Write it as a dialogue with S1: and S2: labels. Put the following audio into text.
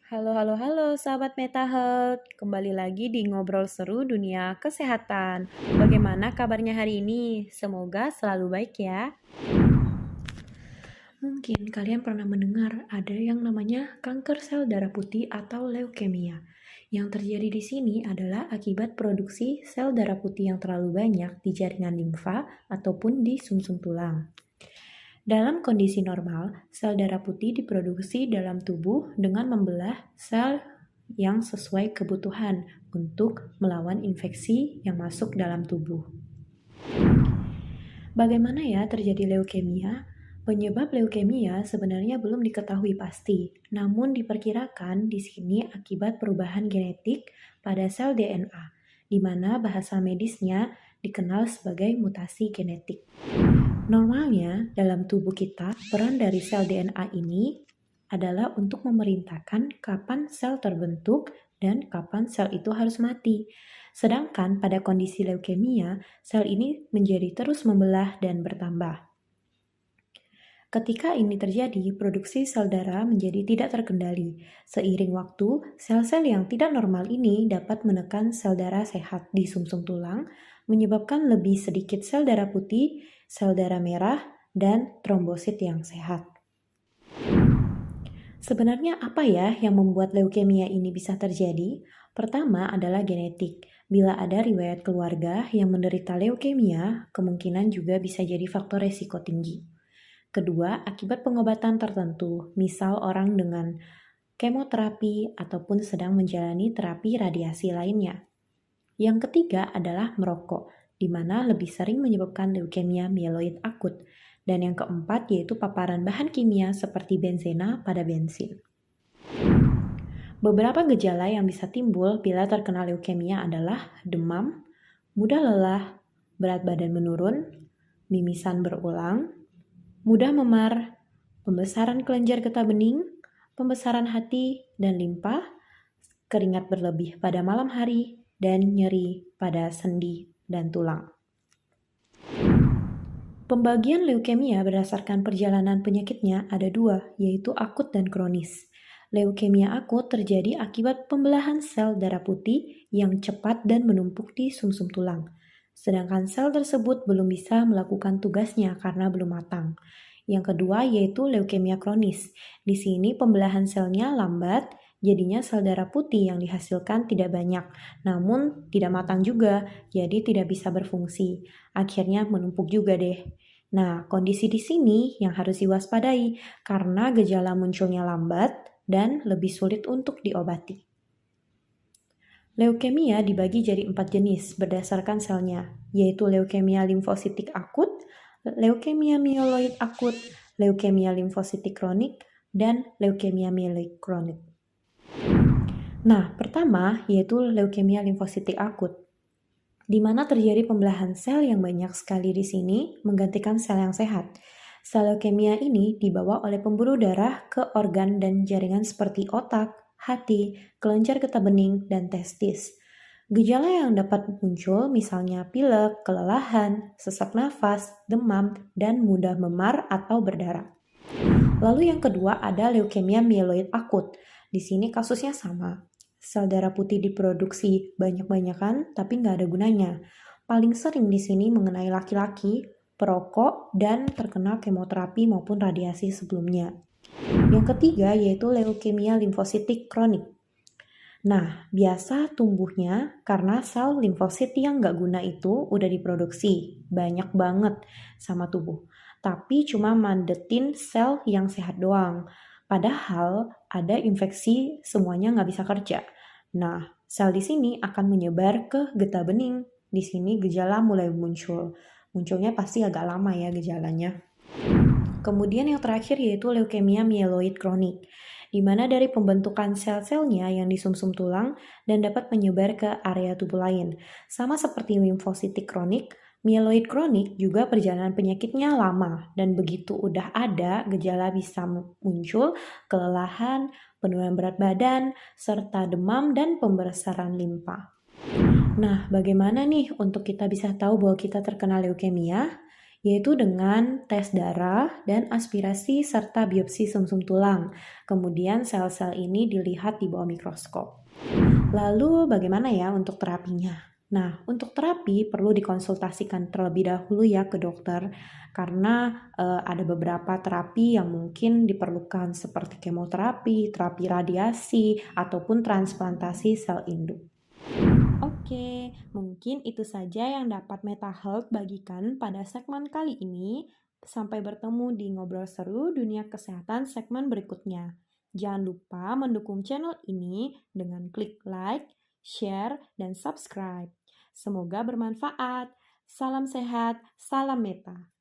S1: Halo, halo, halo, sahabat MetaHealth. Kembali lagi di Ngobrol Seru Dunia Kesehatan. Bagaimana kabarnya hari ini? Semoga selalu baik ya. Mungkin kalian pernah mendengar ada yang namanya kanker sel darah putih atau leukemia. Yang terjadi di sini adalah akibat produksi sel darah putih yang terlalu banyak di jaringan limfa ataupun di sumsum tulang. Dalam kondisi normal, sel darah putih diproduksi dalam tubuh dengan membelah sel yang sesuai kebutuhan untuk melawan infeksi yang masuk dalam tubuh. Bagaimana ya terjadi leukemia? Penyebab leukemia sebenarnya belum diketahui pasti, namun diperkirakan di sini akibat perubahan genetik pada sel DNA, di mana bahasa medisnya dikenal sebagai mutasi genetik. Normalnya, dalam tubuh kita, peran dari sel DNA ini adalah untuk memerintahkan kapan sel terbentuk dan kapan sel itu harus mati. Sedangkan pada kondisi leukemia, sel ini menjadi terus membelah dan bertambah. Ketika ini terjadi, produksi sel darah menjadi tidak terkendali. Seiring waktu, sel-sel yang tidak normal ini dapat menekan sel darah sehat di sumsum tulang, menyebabkan lebih sedikit sel darah putih, sel darah merah, dan trombosit yang sehat. Sebenarnya apa ya yang membuat leukemia ini bisa terjadi? Pertama adalah genetik. Bila ada riwayat keluarga yang menderita leukemia, kemungkinan juga bisa jadi faktor resiko tinggi. Kedua, akibat pengobatan tertentu, misal orang dengan kemoterapi ataupun sedang menjalani terapi radiasi lainnya. Yang ketiga adalah merokok, di mana lebih sering menyebabkan leukemia mieloid akut. Dan yang keempat yaitu paparan bahan kimia seperti benzena pada bensin. Beberapa gejala yang bisa timbul bila terkena leukemia adalah demam, mudah lelah, berat badan menurun, mimisan berulang, mudah memar, pembesaran kelenjar getah bening, pembesaran hati dan limpa, keringat berlebih pada malam hari, dan nyeri pada sendi dan tulang. Pembagian leukemia berdasarkan perjalanan penyakitnya ada dua, yaitu akut dan kronis. Leukemia akut terjadi akibat pembelahan sel darah putih yang cepat dan menumpuk di sumsum tulang. Sedangkan sel tersebut belum bisa melakukan tugasnya karena belum matang. Yang kedua yaitu leukemia kronis. Di sini pembelahan selnya lambat, jadinya sel darah putih yang dihasilkan tidak banyak, namun tidak matang juga, jadi tidak bisa berfungsi. Akhirnya menumpuk juga deh. Nah, kondisi di sini yang harus diwaspadai karena gejala munculnya lambat dan lebih sulit untuk diobati. Leukemia dibagi jadi 4 jenis berdasarkan selnya, yaitu leukemia limfositik akut, leukemia mieloid akut, leukemia limfositik kronik, dan leukemia mieloid kronik. Nah, pertama yaitu leukemia limfositik akut, di mana terjadi pembelahan sel yang banyak sekali di sini menggantikan sel yang sehat. Sel leukemia ini dibawa oleh pembuluh darah ke organ dan jaringan seperti otak, hati, kelenjar getah bening, dan testis. Gejala yang dapat muncul misalnya pilek, kelelahan, sesak nafas, demam, dan mudah memar atau berdarah. Lalu yang kedua ada leukemia mieloid akut. Di sini kasusnya sama. Sel darah putih diproduksi banyak-banyakan tapi nggak ada gunanya. Paling sering di sini mengenai laki-laki, perokok, dan terkena kemoterapi maupun radiasi sebelumnya. Yang ketiga yaitu leukemia limfositik kronik. Nah, biasa tumbuhnya karena sel limfosit yang nggak guna itu udah diproduksi banyak banget sama tubuh. Tapi cuma mandetin sel yang sehat doang. Padahal ada infeksi semuanya nggak bisa kerja. Nah, sel di sini akan menyebar ke getah bening. Di sini gejala mulai muncul. Munculnya pasti agak lama ya gejalanya. Kemudian yang terakhir yaitu leukemia mieloid kronik, di mana dari pembentukan sel-selnya yang di sumsum tulang dan dapat menyebar ke area tubuh lain. Sama seperti limfositik kronik, mieloid kronik juga perjalanan penyakitnya lama dan begitu udah ada gejala bisa muncul kelelahan, penurunan berat badan, serta demam dan pembesaran limpa. Nah, bagaimana nih untuk kita bisa tahu bahwa kita terkena leukemia? yaitu dengan tes darah dan aspirasi serta biopsi sumsum tulang. Kemudian sel-sel ini dilihat di bawah mikroskop. Lalu bagaimana ya untuk terapinya? Nah, untuk terapi perlu dikonsultasikan terlebih dahulu ya ke dokter karena ada beberapa terapi yang mungkin diperlukan seperti kemoterapi, terapi radiasi, ataupun transplantasi sel induk. Oke, mungkin itu saja yang dapat Meta Health bagikan pada segmen kali ini. Sampai bertemu di Ngobrol Seru Dunia Kesehatan segmen berikutnya. Jangan lupa mendukung channel ini dengan klik like, share, dan subscribe. Semoga bermanfaat. Salam sehat, salam Meta.